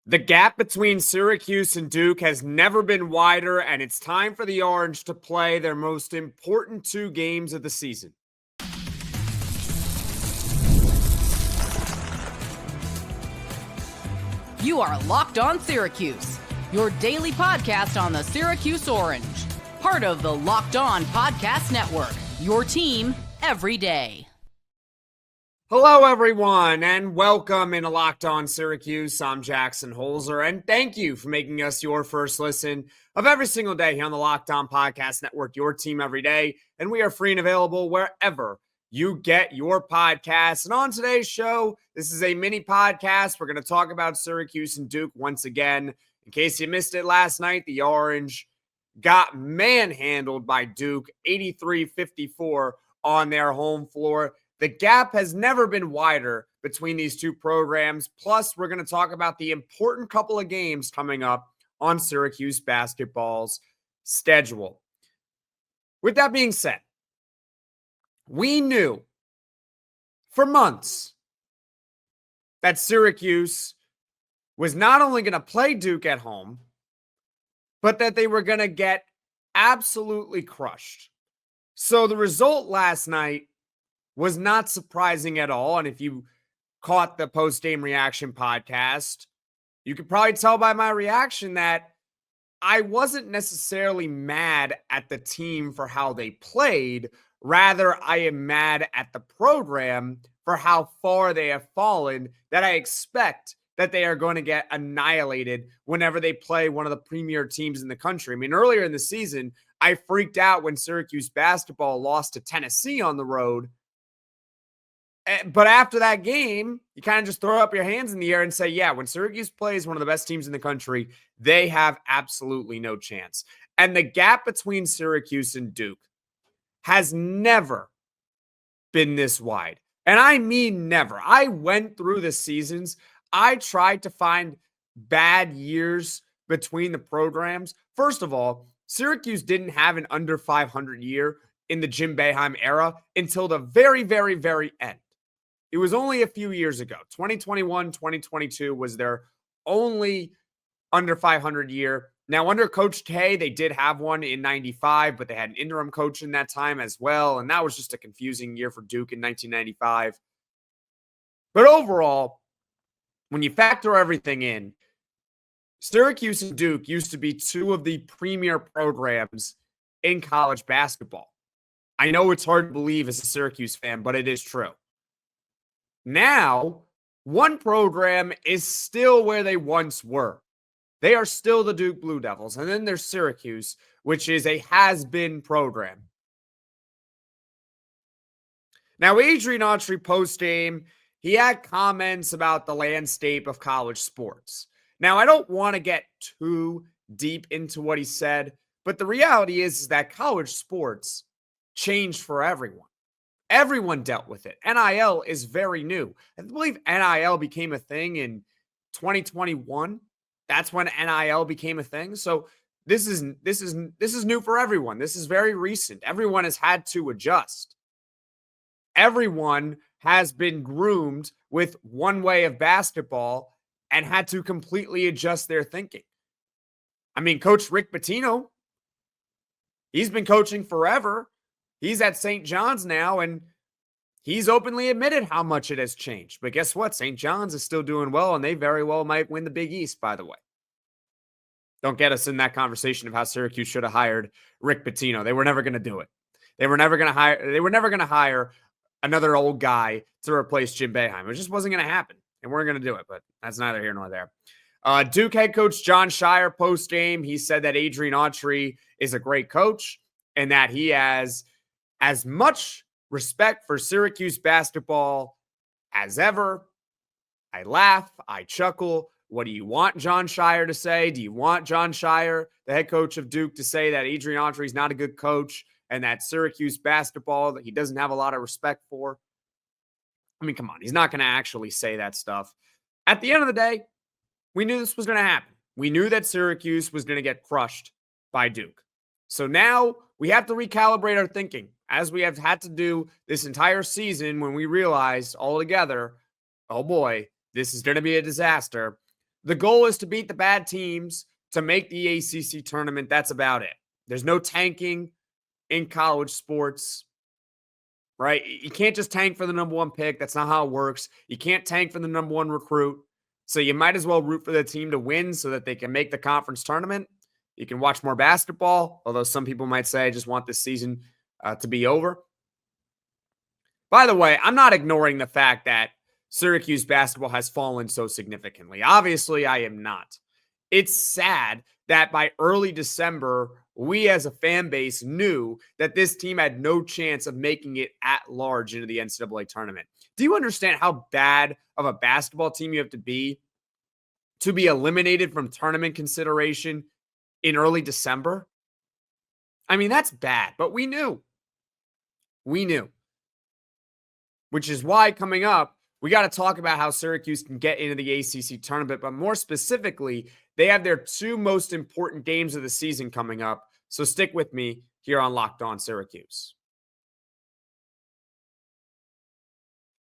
The gap between Syracuse and Duke has never been wider, and it's time for the Orange to play their most important two games of the season. You are Locked On Syracuse, your daily podcast on the Syracuse Orange. Part of the Locked On Podcast Network, your team every day. Hello, everyone, and welcome into Locked On Syracuse. I'm Jackson Holzer, and thank you for making us your first listen of every single day here on the Locked On Podcast Network, your team every day. And we are free and available wherever you get your podcasts. And on today's show, this is a mini podcast. We're going to talk about Syracuse and Duke once again. In case you missed it last night, the Orange got manhandled by Duke, 83-54 on their home floor. The gap has never been wider between these two programs. Plus, we're going to talk about the important couple of games coming up on Syracuse basketball's schedule. With that being said, we knew for months that Syracuse was not only going to play Duke at home, but that they were going to get absolutely crushed. So the result last night was not surprising at all. And if you caught the post-game reaction podcast, you could probably tell by my reaction that I wasn't necessarily mad at the team for how they played. Rather, I am mad at the program for how far they have fallen, that I expect that they are going to get annihilated whenever they play one of the premier teams in the country. I mean, earlier in the season, I freaked out when Syracuse basketball lost to Tennessee on the road. But after that game, you kind of just throw up your hands in the air and say, yeah, when Syracuse plays one of the best teams in the country, they have absolutely no chance. And the gap between Syracuse and Duke has never been this wide. And I mean never. I went through the seasons. I tried to find bad years between the programs. First of all, Syracuse didn't have an under 500 year in the Jim Boeheim era until the very, very, very end. It was only a few years ago. 2021, 2022 was their only under 500 year. Now, under Coach K, they did have one in 95, but they had an interim coach in that time as well. And that was just a confusing year for Duke in 1995. But overall, when you factor everything in, Syracuse and Duke used to be two of the premier programs in college basketball. I know it's hard to believe as a Syracuse fan, but it is true. Now, one program is still where they once were. They are still the Duke Blue Devils. And then there's Syracuse, which is a has-been program. Now, Adrian Autry post-game, he had comments about the landscape of college sports. Now, I don't want to get too deep into what he said, but the reality is that college sports changed for everyone. Everyone dealt with it. NIL is very new. I believe NIL became a thing in 2021. That's when NIL became a thing. So this is new for everyone. This is very recent. Everyone has had to adjust. Everyone has been groomed with one way of basketball and had to completely adjust their thinking. I mean, Coach Rick Pitino, he's been coaching forever. He's at St. John's now, and he's openly admitted how much it has changed. But guess what? St. John's is still doing well, and they very well might win the Big East, by the way. Don't get us in that conversation of how Syracuse should have hired Rick Pitino. They were never going to do it. They were never going to hire another old guy to replace Jim Boeheim. It just wasn't going to happen. They weren't going to do it, but that's neither here nor there. Duke head coach Jon Scheyer post-game, he said that Adrian Autry is a great coach and that he has as much respect for Syracuse basketball as ever. I laugh. I chuckle. What do you want Jon Scheyer to say? Do you want Jon Scheyer, the head coach of Duke, to say that Adrian Autry is not a good coach and that Syracuse basketball that he doesn't have a lot of respect for? I mean, come on. He's not going to actually say that stuff. At the end of the day, we knew this was going to happen. We knew that Syracuse was going to get crushed by Duke. So now we have to recalibrate our thinking, as we have had to do this entire season when we realized all together, oh boy, this is going to be a disaster. The goal is to beat the bad teams to make the ACC tournament. That's about it. There's no tanking in college sports, right? You can't just tank for the number one pick. That's not how it works. You can't tank for the number one recruit. So you might as well root for the team to win so that they can make the conference tournament. You can watch more basketball, although some people might say, I just want this season to be over. By the way, I'm not ignoring the fact that Syracuse basketball has fallen so significantly. Obviously, I am not. It's sad that by early December, we as a fan base knew that this team had no chance of making it at large into the NCAA tournament. Do you understand how bad of a basketball team you have to be eliminated from tournament consideration in early December? I mean, that's bad, but we knew. We knew. Which is why coming up, we got to talk about how Syracuse can get into the ACC tournament, but more specifically, they have their two most important games of the season coming up. So stick with me here on Locked On Syracuse.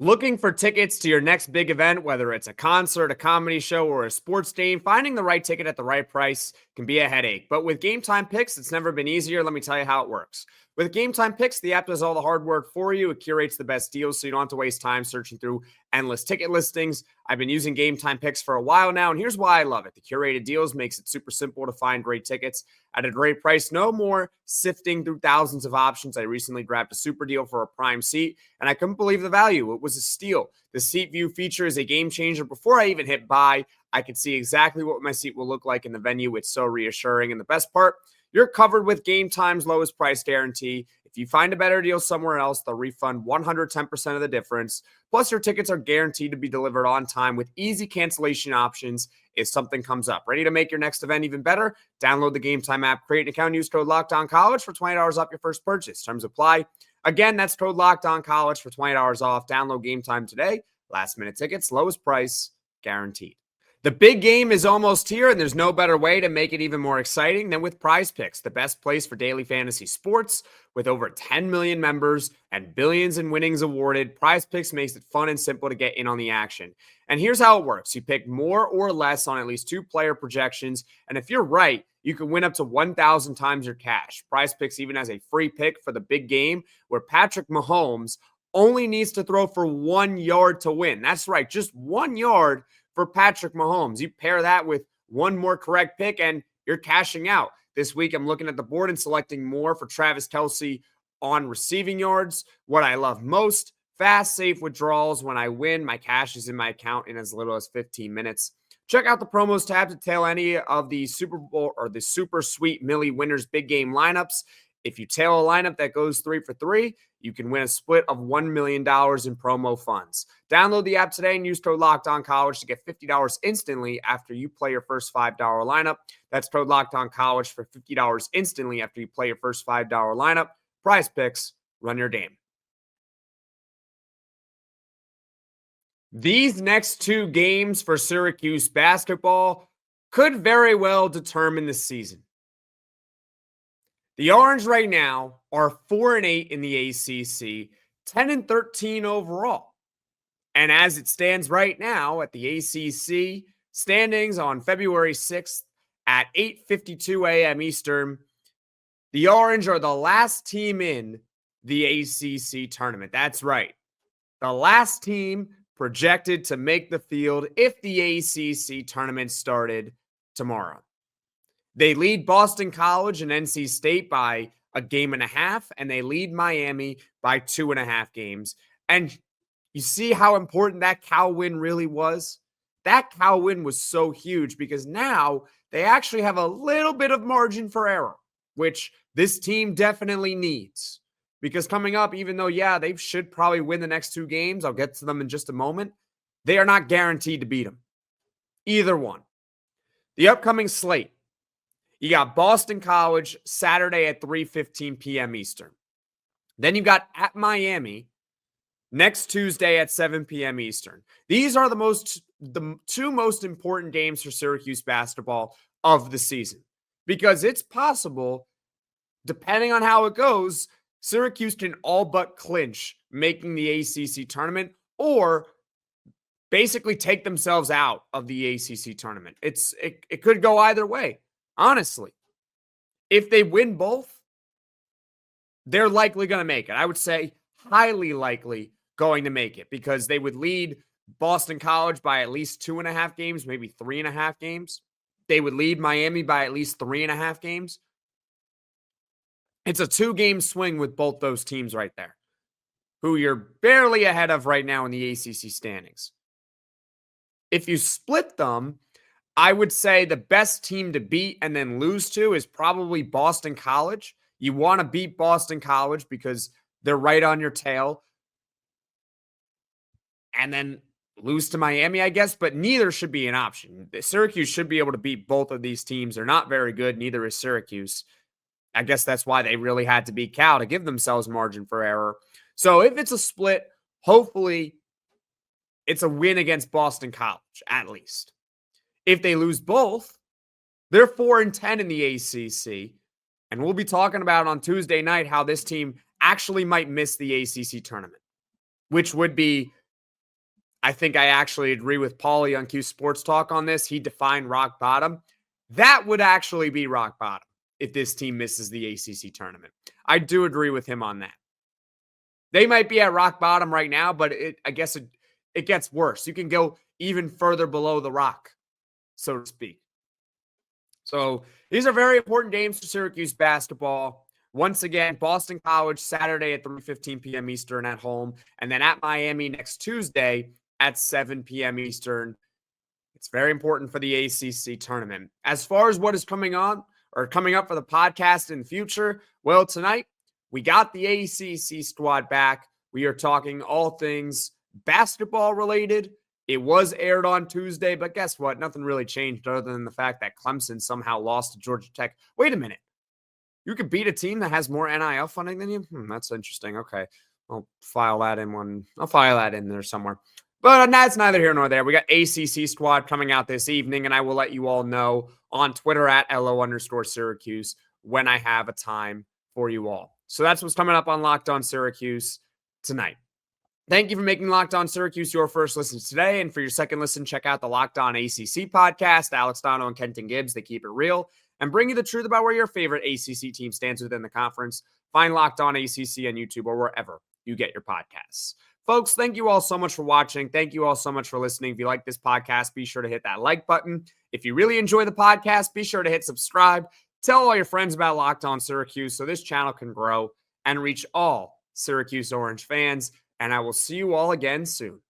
Looking for tickets to your next big event, whether it's a concert, a comedy show, or a sports game, finding the right ticket at the right price can be a headache. But with Gametime Picks, it's never been easier. Let me tell you how it works. With Gametime Picks, the app does all the hard work for you. It curates the best deals so you don't have to waste time searching through endless ticket listings. I've been using Gametime Picks for a while now, and here's why I love it. The curated deals makes it super simple to find great tickets at a great price. No more sifting through thousands of options. I recently grabbed a super deal for a prime seat, and I couldn't believe the value. It was a steal. The seat view feature is a game changer. Before I even hit buy, I could see exactly what my seat will look like in the venue. It's so reassuring. And the best part, you're covered with Gametime's lowest price guarantee. If you find a better deal somewhere else, they'll refund 110% of the difference. Plus, your tickets are guaranteed to be delivered on time with easy cancellation options if something comes up. Ready to make your next event even better? Download the Gametime app, create an account, use code LOCKEDONCollege for $20 off your first purchase. Terms apply. Again, that's code LOCKEDONCollege for $20 off. Download Gametime today. Last minute tickets, lowest price, guaranteed. The big game is almost here, and there's no better way to make it even more exciting than with PrizePicks, the best place for daily fantasy sports. With over 10 million members and billions in winnings awarded, PrizePicks makes it fun and simple to get in on the action. And here's how it works. You pick more or less on at least two player projections, and if you're right, you can win up to 1,000 times your cash. PrizePicks even has a free pick for the big game where Patrick Mahomes only needs to throw for 1 yard to win. That's right, just 1 yard for Patrick Mahomes. You pair that with one more correct pick and you're cashing out. This week, I'm looking at the board and selecting more for Travis Kelce on receiving yards. What I love most, fast, safe withdrawals. When I win, my cash is in my account in as little as 15 minutes. Check out the promos tab to tail any of the Super Bowl or the Super Sweet Millie Winners big game lineups. If you tail a lineup that goes 3 for 3, you can win a split of $1 million in promo funds. Download the app today and use code LOCKEDONCollege to get $50 instantly after you play your first $5 lineup. That's code LOCKEDONCollege for $50 instantly after you play your first $5 lineup. PrizePicks, run your game. These next two games for Syracuse basketball could very well determine the season. The Orange right now are 4-8 in the ACC, 10-13 overall. And as it stands right now at the ACC standings on February 6th at 8:52 a.m. Eastern, the Orange are the last team in the ACC tournament. That's right. The last team projected to make the field if the ACC tournament started tomorrow. They lead Boston College and NC State by a game and a half, and they lead Miami by 2.5 games. And you see how important that Cal win really was? That Cal win was so huge because now they actually have a little bit of margin for error, which this team definitely needs. Because coming up, even though, they should probably win the next 2 games, I'll get to them in just a moment, they are not guaranteed to beat them. Either one. The upcoming slate. You got Boston College Saturday at 3:15 p.m. Eastern. Then you got at Miami next Tuesday at 7 p.m. Eastern. These are the 2 most important games for Syracuse basketball of the season. Because it's possible, depending on how it goes, Syracuse can all but clinch making the ACC tournament, or basically take themselves out of the ACC tournament. It could go either way, honestly. If they win both, they're likely going to make it. I would say highly likely going to make it because they would lead Boston College by at least 2.5 games, maybe 3.5 games. They would lead Miami by at least 3.5 games. It's a 2-game swing with both those teams right there, who you're barely ahead of right now in the ACC standings. If you split them, I would say the best team to beat and then lose to is probably Boston College. You want to beat Boston College because they're right on your tail. And then lose to Miami, I guess, but neither should be an option. Syracuse should be able to beat both of these teams. They're not very good. Neither is Syracuse. I guess that's why they really had to beat Cal to give themselves margin for error. So if it's a split, hopefully it's a win against Boston College, at least. If they lose both, they're 4-10 in the ACC. And we'll be talking about on Tuesday night how this team actually might miss the ACC tournament, which would be, I think I actually agree with Paulie on Q Sports Talk on this. He defined rock bottom. That would actually be rock bottom if this team misses the ACC tournament. I do agree with him on that. They might be at rock bottom right now, but I guess it gets worse. You can go even further below the rock, so to speak. So these are very important games for Syracuse basketball. Once again, Boston College Saturday at 3:15 p.m. Eastern at home, and then at Miami next Tuesday at 7 p.m. Eastern. It's very important for the ACC tournament. As far as what is coming up for the podcast in the future, well, tonight we got the ACC squad back. We are talking all things basketball related. It was aired on Tuesday, but guess what? Nothing really changed other than the fact that Clemson somehow lost to Georgia Tech. Wait a minute. You could beat a team that has more NIL funding than you? That's interesting. Okay. I'll file that in there somewhere. But that's neither here nor there. We got ACC squad coming out this evening, and I will let you all know on Twitter at @LO_Syracuse when I have a time for you all. So that's what's coming up on Locked On Syracuse tonight. Thank you for making Locked On Syracuse your first listen today. And for your second listen, check out the Locked On ACC podcast. Alex Dono and Kenton Gibbs, they keep it real and bring you the truth about where your favorite ACC team stands within the conference. Find Locked On ACC on YouTube or wherever you get your podcasts. Folks, thank you all so much for watching. Thank you all so much for listening. If you like this podcast, be sure to hit that like button. If you really enjoy the podcast, be sure to hit subscribe. Tell all your friends about Locked On Syracuse so this channel can grow and reach all Syracuse Orange fans. And I will see you all again soon.